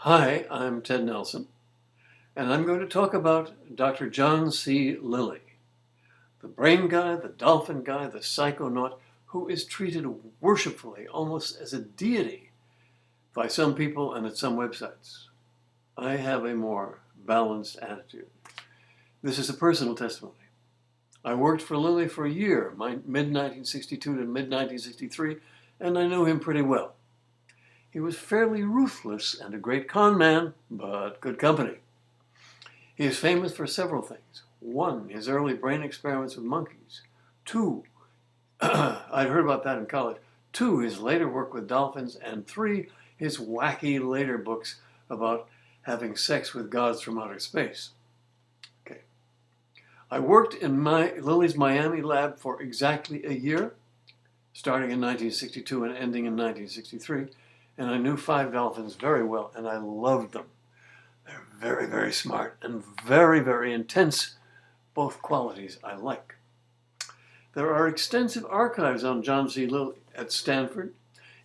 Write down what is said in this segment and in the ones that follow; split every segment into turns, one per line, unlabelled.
Hi, I'm Ted Nelson, and I'm going to talk about Dr. John C. Lilly, the brain guy, the dolphin guy, the psychonaut, who is treated worshipfully, almost as a deity, by some people and at some websites. I have a more balanced attitude. This is a personal testimony. I worked for Lilly for a year, mid-1962 to mid-1963, and I knew him pretty well. He was fairly ruthless and a great con man, but good company. He is famous for several things. One, his early brain experiments with monkeys. Two, I'd heard about that in college. Two, his later work with dolphins. And three, his wacky later books about having sex with gods from outer space. Okay. I worked in Lilly's Miami lab for exactly a year, starting in 1962 and ending in 1963. And I knew 5 dolphins very well, and I loved them. They're very, very smart and very, very intense, both qualities I like. There are extensive archives on John C. Lilly at Stanford.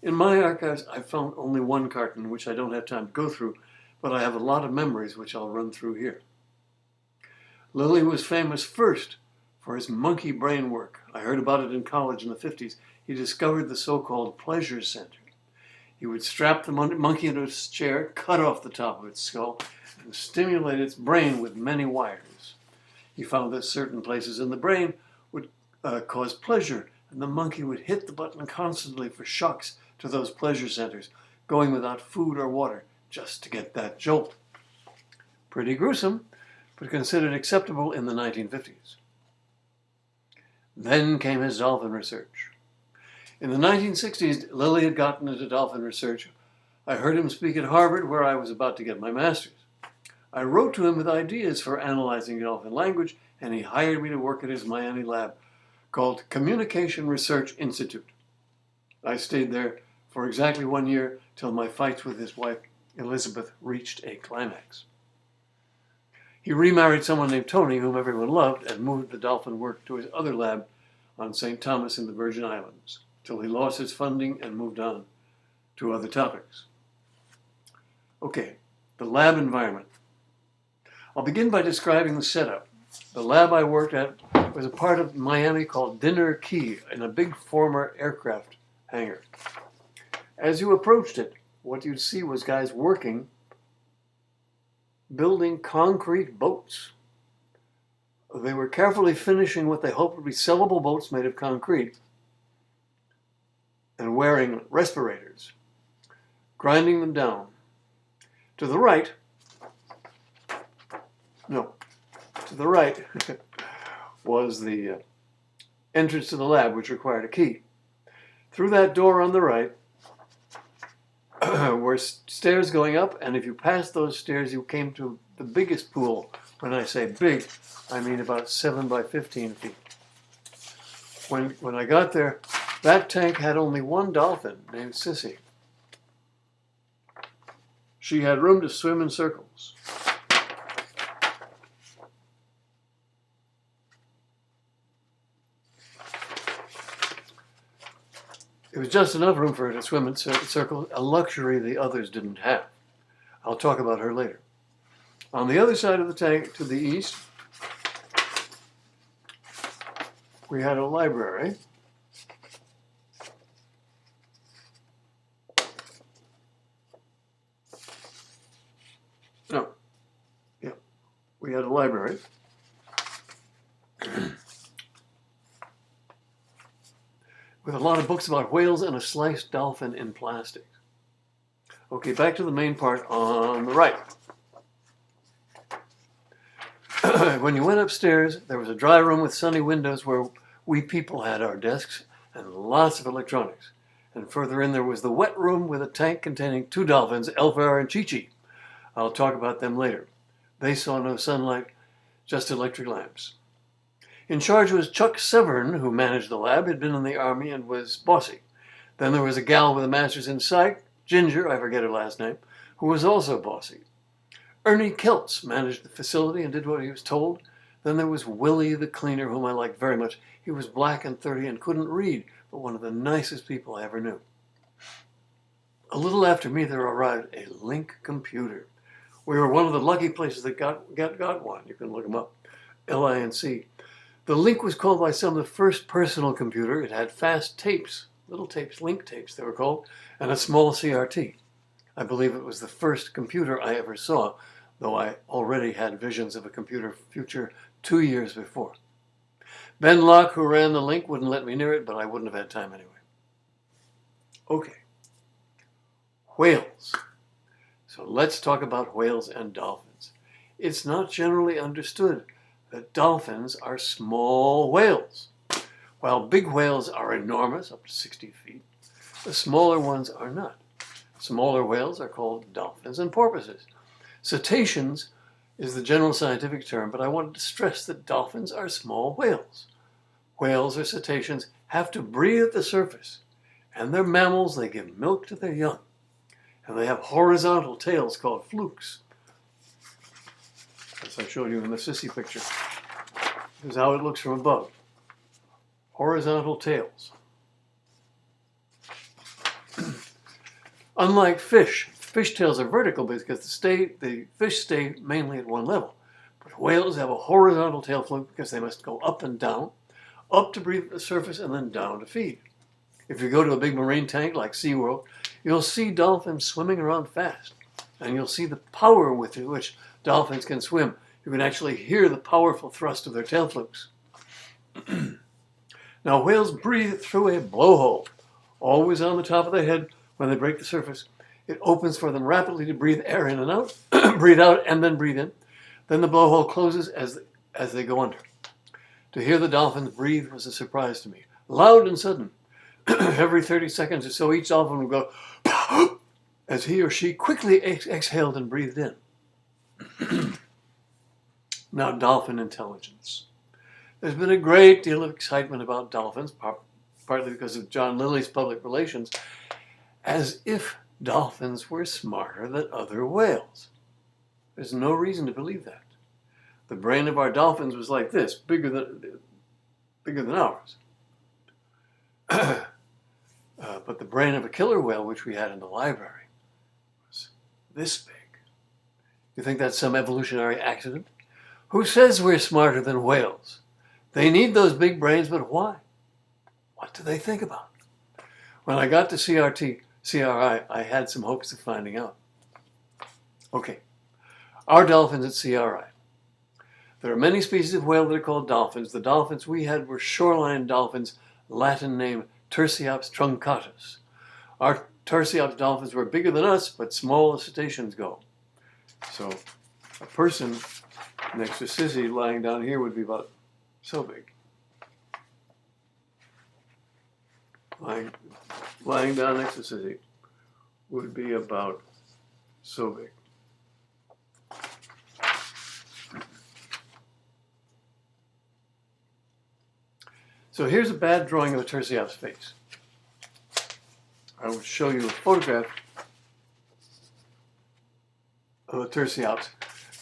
In my archives, I found only one carton, which I don't have time to go through, but I have a lot of memories which I'll run through here. Lilly was famous first for his monkey brain work. I heard about it in college in the 50s. He discovered the so-called pleasure center. He would strap the monkey into its chair, cut off the top of its skull, and stimulate its brain with many wires. He found that certain places in the brain would cause pleasure, and the monkey would hit the button constantly for shocks to those pleasure centers, going without food or water just to get that jolt. Pretty gruesome, but considered acceptable in the 1950s. Then came his dolphin research. In the 1960s, Lilly had gotten into dolphin research. I heard him speak at Harvard, where I was about to get my master's. I wrote to him with ideas for analyzing dolphin language, and he hired me to work at his Miami lab called Communication Research Institute. I stayed there for exactly 1 year till my fights with his wife, Elizabeth, reached a climax. He remarried someone named Tony, whom everyone loved, and moved the dolphin work to his other lab on St. Thomas in the Virgin Islands, till he lost his funding and moved on to other topics. Okay, the lab environment. I'll begin by describing the setup. The lab I worked at was a part of Miami called Dinner Key in a big former aircraft hangar. As you approached it, what you'd see was guys working, building concrete boats. They were carefully finishing what they hoped would be sellable boats made of concrete, and wearing respirators, grinding them down. To the right was the entrance to the lab, which required a key. Through that door on the right were stairs going up, and if you passed those stairs, you came to the biggest pool. When I say big, I mean about 7 by 15 feet. When I got there, that tank had only one dolphin named Sissy. She had room to swim in circles. It was just enough room for her to swim in circles, a luxury the others didn't have. I'll talk about her later. On the other side of the tank, to the east, we had a library. We had a library. With a lot of books about whales and a sliced dolphin in plastic. Okay, back to the main part on the right. When you went upstairs, there was a dry room with sunny windows where we people had our desks and lots of electronics. And further in there was the wet room with a tank containing 2 dolphins, Bar and Chichi. I'll talk about them later. They saw no sunlight, just electric lamps. In charge was Chuck Severn, who managed the lab, had been in the Army and was bossy. Then there was a gal with a master's in psych, Ginger, I forget her last name, who was also bossy. Ernie Keltz managed the facility and did what he was told. Then there was Willie the cleaner, whom I liked very much. He was black and 30 and couldn't read, but one of the nicest people I ever knew. A little after me, there arrived a Link computer. We were one of the lucky places that got one. You can look them up, LINC. The Link was called by some the first personal computer. It had fast tapes, little tapes, Link tapes they were called, and a small CRT. I believe it was the first computer I ever saw, though I already had visions of a computer future 2 years before. Ben Locke, who ran the Link, wouldn't let me near it, but I wouldn't have had time anyway. Okay. Whales. So let's talk about whales and dolphins. It's not generally understood that dolphins are small whales. While big whales are enormous, up to 60 feet, the smaller ones are not. Smaller whales are called dolphins and porpoises. Cetaceans is the general scientific term, but I wanted to stress that dolphins are small whales. Whales or cetaceans have to breathe at the surface, and they're mammals. They give milk to their young, and they have horizontal tails called flukes. As I showed you in the sissy picture. This is how it looks from above. Horizontal tails. Unlike fish, fish tails are vertical because the fish stay mainly at one level. But whales have a horizontal tail fluke because they must go up and down, up to breathe at the surface and then down to feed. If you go to a big marine tank like SeaWorld, you'll see dolphins swimming around fast. And you'll see the power with which dolphins can swim. You can actually hear the powerful thrust of their tail flukes. Now, whales breathe through a blowhole, always on the top of their head when they break the surface. It opens for them rapidly to breathe air in and out, breathe out and then breathe in. Then the blowhole closes as they go under. To hear the dolphins breathe was a surprise to me. Loud and sudden. Every 30 seconds or so, each dolphin would go as he or she quickly exhaled and breathed in. Now, dolphin intelligence. There's been a great deal of excitement about dolphins, partly because of John Lilly's public relations, as if dolphins were smarter than other whales. There's no reason to believe that. The brain of our dolphins was like this, bigger than ours. But the brain of a killer whale, which we had in the library, was this big. You think that's some evolutionary accident? Who says we're smarter than whales? They need those big brains, but why? What do they think about? When I got to CRI, I had some hopes of finding out. Okay, our dolphins at CRI. There are many species of whale that are called dolphins. The dolphins we had were shoreline dolphins, Latin name Tursiops truncatus. Our Tursiops dolphins were bigger than us, but small as cetaceans go. So a person next to Sissy lying down here would be about so big. Lying down next to Sissy would be about so big. So here's a bad drawing of a Tursiops face. I will show you a photograph of a Tursiops,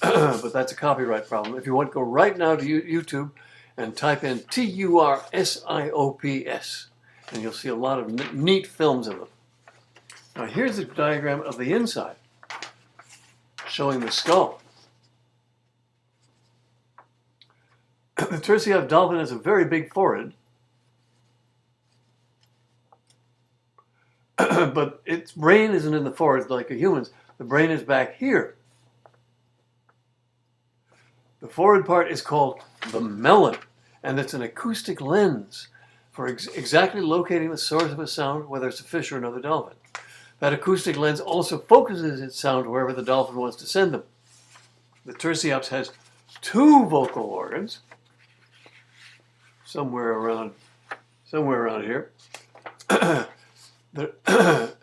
but that's a copyright problem. If you want, go right now to YouTube and type in Tursiops, and you'll see a lot of neat films of them. Now here's a diagram of the inside, showing the skull. The Tursiops dolphin has a very big forehead, but its brain isn't in the forehead like a human's. The brain is back here. The forehead part is called the melon, and it's an acoustic lens for exactly locating the source of a sound, whether it's a fish or another dolphin. That acoustic lens also focuses its sound wherever the dolphin wants to send them. The Tursiops has two vocal organs, somewhere around here.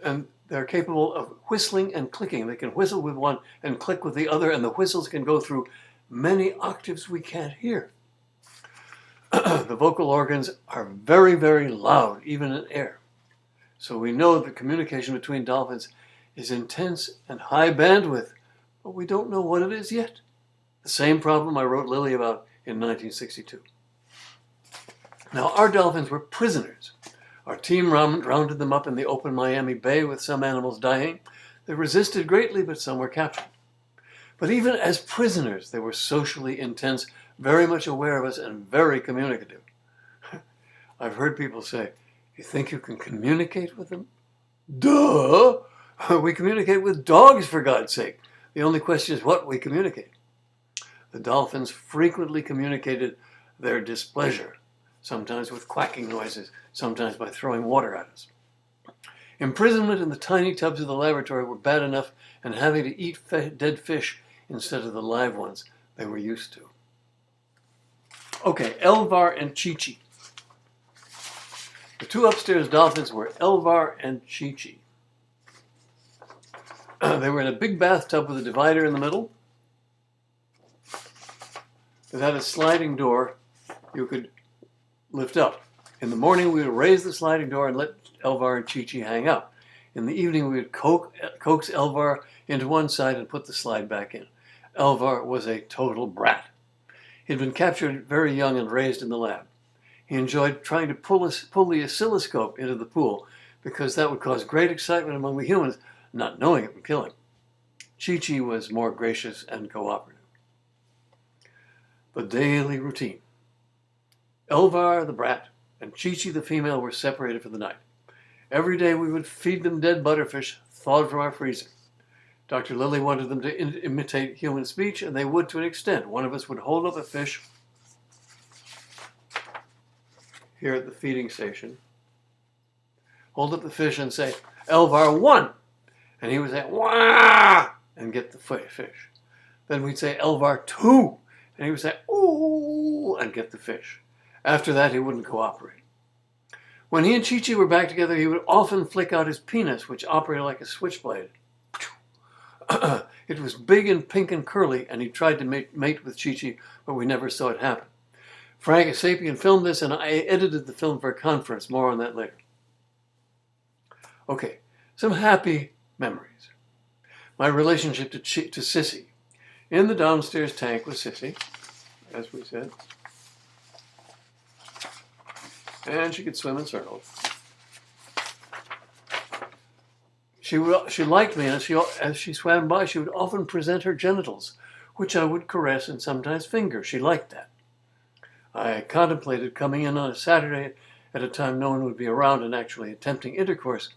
And they're capable of whistling and clicking. They can whistle with one and click with the other, and the whistles can go through many octaves we can't hear. The vocal organs are very, very loud, even in air. So we know that communication between dolphins is intense and high bandwidth, but we don't know what it is yet. The same problem I wrote Lilly about in 1962. Now, our dolphins were prisoners. Our team rounded them up in the open Miami Bay with some animals dying. They resisted greatly, but some were captured. But even as prisoners, they were socially intense, very much aware of us, and very communicative. I've heard people say, "You think you can communicate with them?" Duh! We communicate with dogs, for God's sake. The only question is what we communicate. The dolphins frequently communicated their displeasure, sometimes with quacking noises, sometimes by throwing water at us. Imprisonment in the tiny tubs of the laboratory were bad enough, and having to eat dead fish instead of the live ones they were used to. Okay, Elvar and Chichi. The two upstairs dolphins were Elvar and Chichi. They were in a big bathtub with a divider in the middle. It had a sliding door you could lift up. In the morning, we would raise the sliding door and let Elvar and Chichi hang out. In the evening, we would coax Elvar into one side and put the slide back in. Elvar was a total brat. He'd been captured very young and raised in the lab. He enjoyed trying to pull the oscilloscope into the pool because that would cause great excitement among the humans, not knowing it would kill him. Chichi was more gracious and cooperative. The daily routine. Elvar, the brat, and Chichi, the female, were separated for the night. Every day we would feed them dead butterfish thawed from our freezer. Dr. Lilly wanted them to imitate human speech, and they would to an extent. One of us would hold up a fish here at the feeding station, hold up the fish and say, "Elvar 1!" And he would say, "Wah!" and get the fish. Then we'd say, "Elvar 2!" and he would say, "Ooh!" and get the fish. After that, he wouldn't cooperate. When he and Chichi were back together, he would often flick out his penis, which operated like a switchblade. It was big and pink and curly, and he tried to mate with Chichi, but we never saw it happen. Frank Sapien filmed this, and I edited the film for a conference. More on that later. Okay, some happy memories. My relationship to Sissy. In the downstairs tank was Sissy, as we said. And she could swim in circles. She liked me, and as she swam by, she would often present her genitals, which I would caress and sometimes finger. She liked that. I contemplated coming in on a Saturday at a time no one would be around and actually attempting intercourse.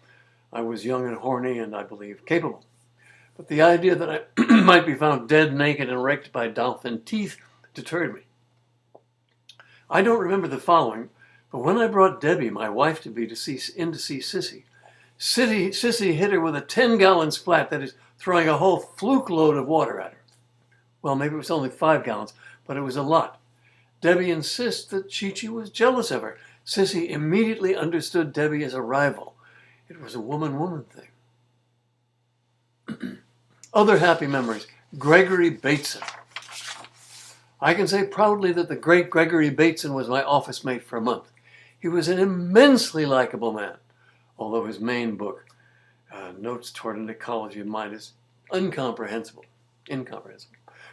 I was young and horny and, I believe, capable. But the idea that I might be found dead, naked, and raked by dolphin teeth deterred me. I don't remember the following, but when I brought Debbie, my wife-to-be, in to see Sissy, Sissy hit her with a 10-gallon splat, that is, throwing a whole fluke load of water at her. Well, maybe it was only 5 gallons, but it was a lot. Debbie insists that Chichi was jealous of her. Sissy immediately understood Debbie as a rival. It was a woman-woman thing. Other happy memories. Gregory Bateson. I can say proudly that the great Gregory Bateson was my office mate for a month. He was an immensely likable man, although his main book, Notes Toward an Ecology of Mind, is incomprehensible.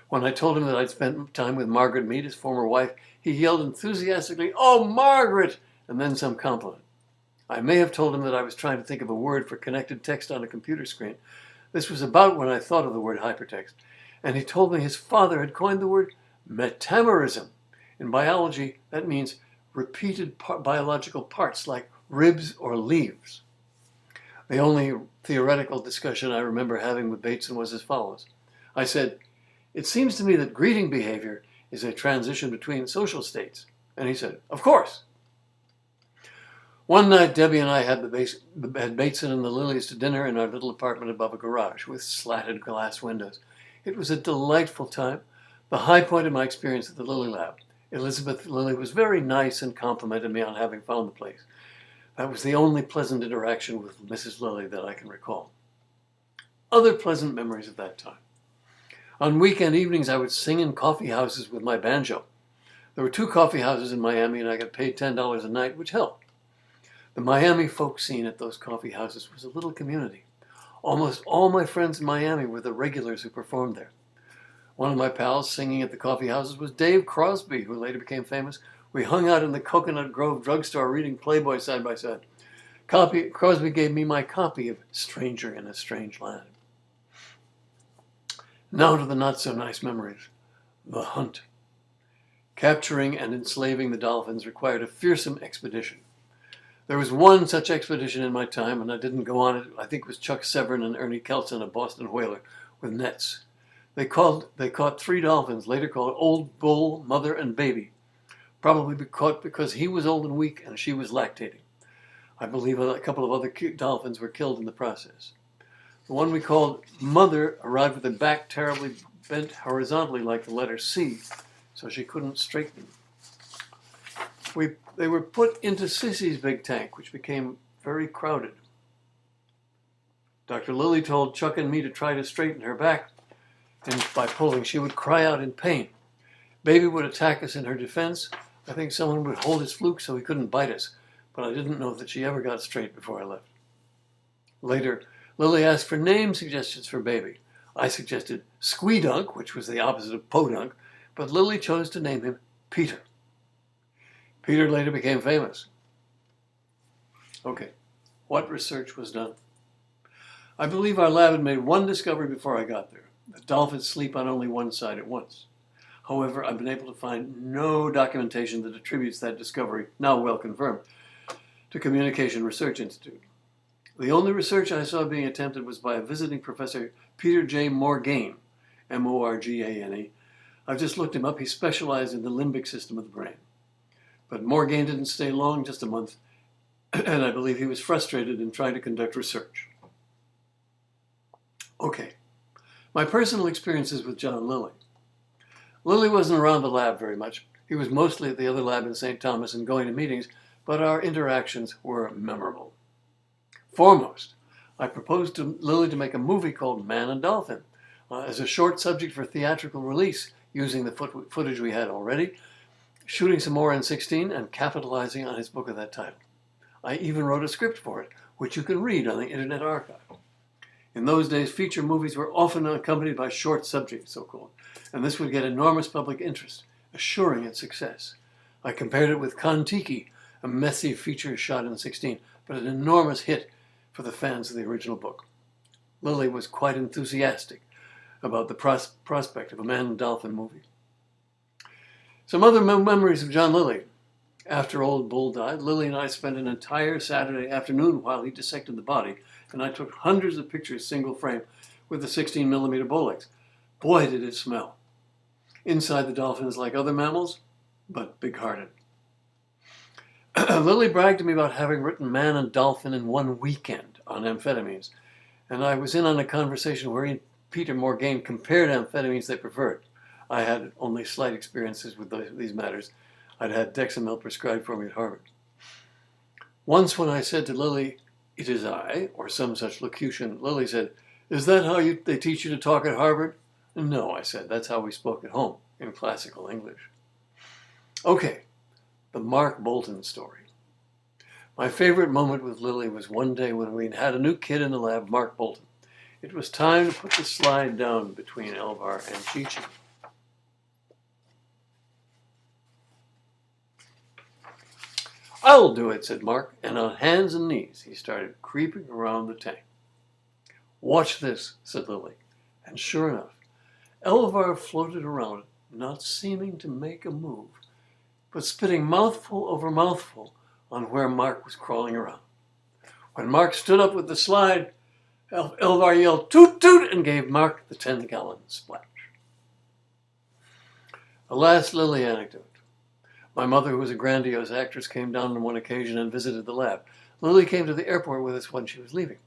When I told him that I'd spent time with Margaret Mead, his former wife, he yelled enthusiastically, "Oh, Margaret!" and then some compliment. I may have told him that I was trying to think of a word for connected text on a computer screen. This was about when I thought of the word hypertext. And he told me his father had coined the word metamerism. In biology, that means repeated biological parts like ribs or leaves. The only theoretical discussion I remember having with Bateson was as follows. I said, "It seems to me that greeting behavior is a transition between social states." And he said, "Of course." One night, Debbie and I had Bateson and the Lilly'S to dinner in our little apartment above a garage with slatted glass windows. It was a delightful time, the high point of my experience at the Lilly lab. Elizabeth Lilly was very nice and complimented me on having found the place. That was the only pleasant interaction with Mrs. Lilly that I can recall. Other pleasant memories of that time. On weekend evenings, I would sing in coffee houses with my banjo. There were 2 coffee houses in Miami, and I got paid $10 a night, which helped. The Miami folk scene at those coffee houses was a little community. Almost all my friends in Miami were the regulars who performed there. One of my pals singing at the coffee houses was Dave Crosby, who later became famous. We hung out in the Coconut Grove drugstore reading Playboy side by side. Crosby gave me my copy of Stranger in a Strange Land. Now to the not-so-nice memories. The hunt. Capturing and enslaving the dolphins required a fearsome expedition. There was one such expedition in my time, and I didn't go on it. I think it was Chuck Severn and Ernie Kelson, a Boston whaler, with nets. They caught 3 dolphins, later called Old Bull, Mother, and Baby. Probably caught because he was old and weak and she was lactating. I believe a couple of other dolphins were killed in the process. The one we called Mother arrived with her back terribly bent horizontally like the letter C, so she couldn't straighten. They were put into Sissy's big tank, which became very crowded. Dr. Lilly told Chuck and me to try to straighten her back, and by pulling, she would cry out in pain. Baby would attack us in her defense. I think someone would hold his fluke so he couldn't bite us, but I didn't know that she ever got straight before I left. Later, Lilly asked for name suggestions for Baby. I suggested Squeedunk, which was the opposite of Podunk, but Lilly chose to name him Peter. Peter later became famous. Okay, what research was done? I believe our lab had made one discovery before I got there. The dolphins sleep on only one side at once. However, I've been able to find no documentation that attributes that discovery, now well confirmed, to Communication Research Institute. The only research I saw being attempted was by a visiting professor, Peter J. Morgane, M-O-R-G-A-N-E. I've just looked him up. He specialized in the limbic system of the brain. But Morgane didn't stay long, just a month, and I believe he was frustrated in trying to conduct research. Okay, my personal experiences with John Lilly. Lilly wasn't around the lab very much. He was mostly at the other lab in St. Thomas and going to meetings, but our interactions were memorable. Foremost, I proposed to Lilly to make a movie called Man and Dolphin as a short subject for theatrical release, using the footage we had already, shooting some more N16 and capitalizing on his book of that title. I even wrote a script for it, which you can read on the Internet Archive. In those days, feature movies were often accompanied by short subjects, so-called, and this would get enormous public interest, assuring its success. I compared it with Kon-Tiki, a messy feature shot in 16, but an enormous hit for the fans of the original book. Lilly was quite enthusiastic about the prospect of a Man and Dolphin movie. Some other memories of John Lilly. After Old Bull died, Lilly and I spent an entire Saturday afternoon while he dissected the body, and I took hundreds of pictures single frame with the 16mm Bolex. Boy, did it smell. Inside, the dolphin is like other mammals, but big-hearted. Lilly bragged to me about having written Man and Dolphin in one weekend on amphetamines, and I was in on a conversation where he and Peter Morgane compared amphetamines they preferred. I had only slight experiences with these matters. I'd had Dexamyl prescribed for me at Harvard. Once when I said to Lilly, "It is I," or some such locution, Lilly said, "Is that how they teach you to talk at Harvard?" "No," I said, "that's how we spoke at home, in classical English." Okay, the Mark Bolton story. My favorite moment with Lilly was one day when we had a new kid in the lab, Mark Bolton. It was time to put the slide down between Elvar and Chichi. "I'll do it," said Mark, and on hands and knees he started creeping around the tank. "Watch this," said Lilly, and sure enough, Elvar floated around it, not seeming to make a move, but spitting mouthful over mouthful on where Mark was crawling around. When Mark stood up with the slide, Elvar yelled, "Toot, toot," and gave Mark the 10-gallon splash. A last Lilly anecdote. My mother, who was a grandiose actress, came down on one occasion and visited the lab. Lilly came to the airport with us when she was leaving.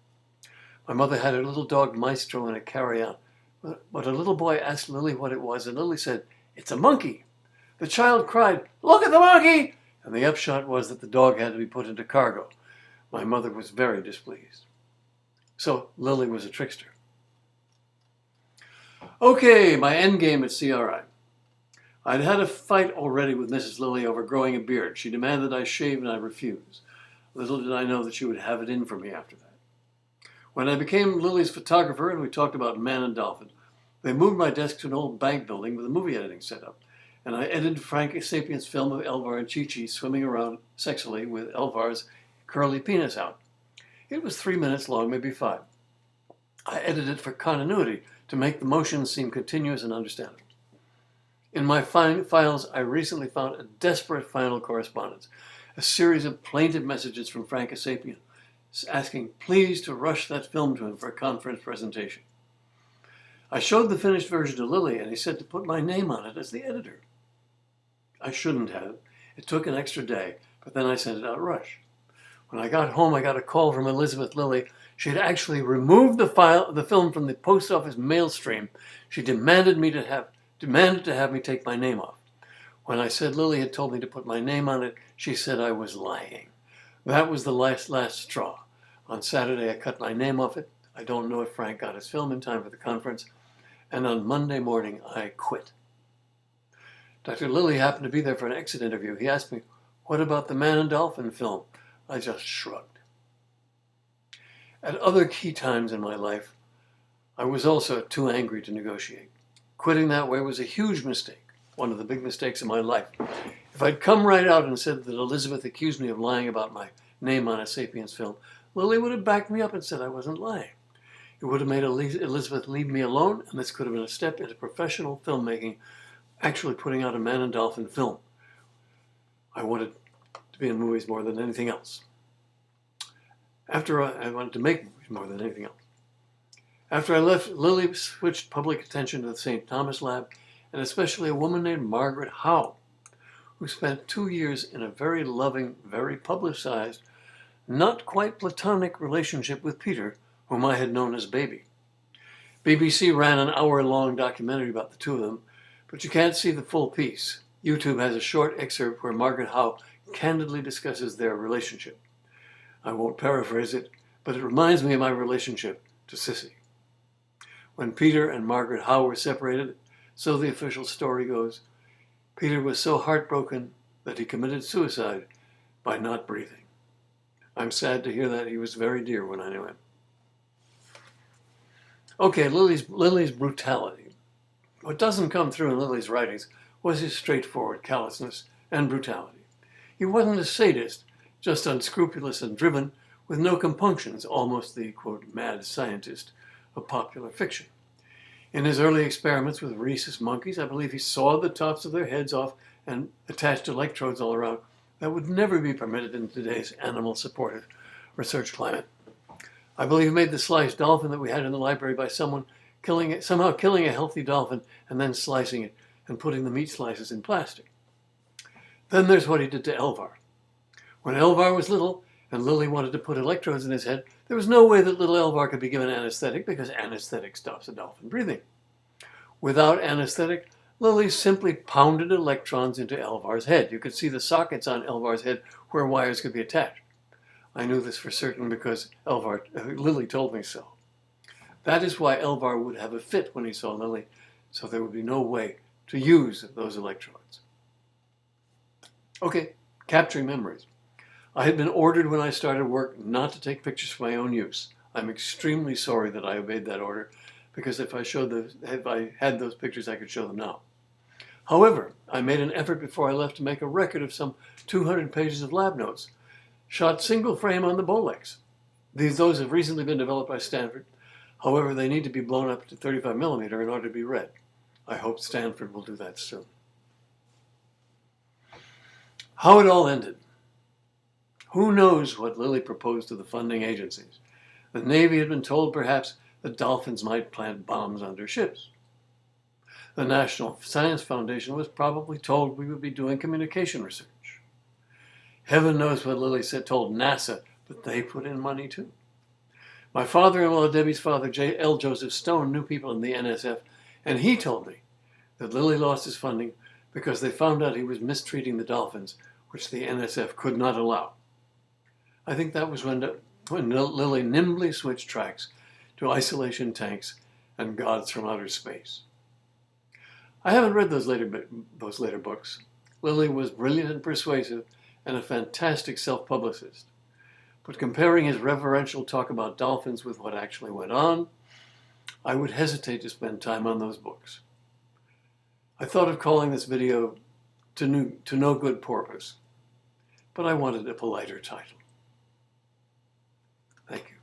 My mother had her little dog Maestro in a carry-on, but a little boy asked Lilly what it was, and Lilly said, "It's a monkey." The child cried, "Look at the monkey!" And the upshot was that the dog had to be put into cargo. My mother was very displeased. So Lilly was a trickster. Okay, my endgame at CRI. I'd had a fight already with Mrs. Lilly over growing a beard. She demanded I shave and I refused. Little did I know that she would have it in for me after that. When I became Lilly's photographer and we talked about Man and Dolphin, they moved my desk to an old bank building with a movie editing setup, and I edited Frank Sapient's film of Elvar and Chichi swimming around sexually with Elvar's curly penis out. It was 3 minutes long, maybe 5. I edit it for continuity to make the motions seem continuous and understandable. In my files, I recently found a desperate final correspondence, a series of plaintive messages from Frank Asapian, asking please to rush that film to him for a conference presentation. I showed the finished version to Lilly, and he said to put my name on it as the editor. I shouldn't have. It took an extra day, but then I sent it out rush. When I got home, I got a call from Elizabeth Lilly. She had actually removed the film from the post office mail stream. She demanded to have me take my name off. When I said Lilly had told me to put my name on it, she said I was lying. That was the last straw. On Saturday, I cut my name off it. I don't know if Frank got his film in time for the conference. And on Monday morning, I quit. Dr. Lilly happened to be there for an exit interview. He asked me, what about the Man and Dolphin film? I just shrugged. At other key times in my life, I was also too angry to negotiate. Quitting that way was a huge mistake, one of the big mistakes of my life. If I'd come right out and said that Elizabeth accused me of lying about my name on a Sapiens film, Lilly would have backed me up and said I wasn't lying. It would have made Elizabeth leave me alone, and this could have been a step into professional filmmaking, actually putting out a Man and Dolphin film. I wanted to be in movies more than anything else. I wanted to make movies more than anything else. After I left, Lilly switched public attention to the St. Thomas Lab, and especially a woman named Margaret Howe, who spent 2 years in a very loving, very publicized, not quite platonic relationship with Peter, whom I had known as Baby. BBC ran an hour-long documentary about the two of them, but you can't see the full piece. YouTube has a short excerpt where Margaret Howe candidly discusses their relationship. I won't paraphrase it, but it reminds me of my relationship to Sissy. When Peter and Margaret Howe were separated, so the official story goes, Peter was so heartbroken that he committed suicide by not breathing. I'm sad to hear that. He was very dear when I knew him. Okay, Lilly's brutality. What doesn't come through in Lilly's writings was his straightforward callousness and brutality. He wasn't a sadist, just unscrupulous and driven, with no compunctions, almost the, quote, mad scientist of popular fiction. In his early experiments with rhesus monkeys, I believe he sawed the tops of their heads off and attached electrodes all around. That would never be permitted in today's animal-supported research climate. I believe he made the sliced dolphin that we had in the library by somehow killing a healthy dolphin and then slicing it and putting the meat slices in plastic. Then there's what he did to Elvar. When Elvar was little and Lilly wanted to put electrodes in his head, there was no way that little Elvar could be given anesthetic because anesthetic stops a dolphin breathing. Without anesthetic, Lilly simply pounded electrons into Elvar's head. You could see the sockets on Elvar's head where wires could be attached. I knew this for certain because Lilly told me so. That is why Elvar would have a fit when he saw Lilly, so there would be no way to use those electrodes. Okay, capturing memories. I had been ordered when I started work not to take pictures for my own use. I'm extremely sorry that I obeyed that order, because if I had those pictures, I could show them now. However, I made an effort before I left to make a record of some 200 pages of lab notes, shot single frame on the Bolex. Those have recently been developed by Stanford. However, they need to be blown up to 35 millimeter in order to be read. I hope Stanford will do that soon. How it all ended. Who knows what Lilly proposed to the funding agencies? The Navy had been told, perhaps, that dolphins might plant bombs under ships. The National Science Foundation was probably told we would be doing communication research. Heaven knows what Lilly told NASA, but they put in money too. My father-in-law, Debbie's father, L. Joseph Stone, knew people in the NSF, and he told me that Lilly lost his funding because they found out he was mistreating the dolphins, which the NSF could not allow. I think that was when Lilly nimbly switched tracks to isolation tanks and gods from outer space. I haven't read those later books. Lilly was brilliant and persuasive and a fantastic self-publicist. But comparing his reverential talk about dolphins with what actually went on, I would hesitate to spend time on those books. I thought of calling this video to no good purpose, but I wanted a politer title. Thank you.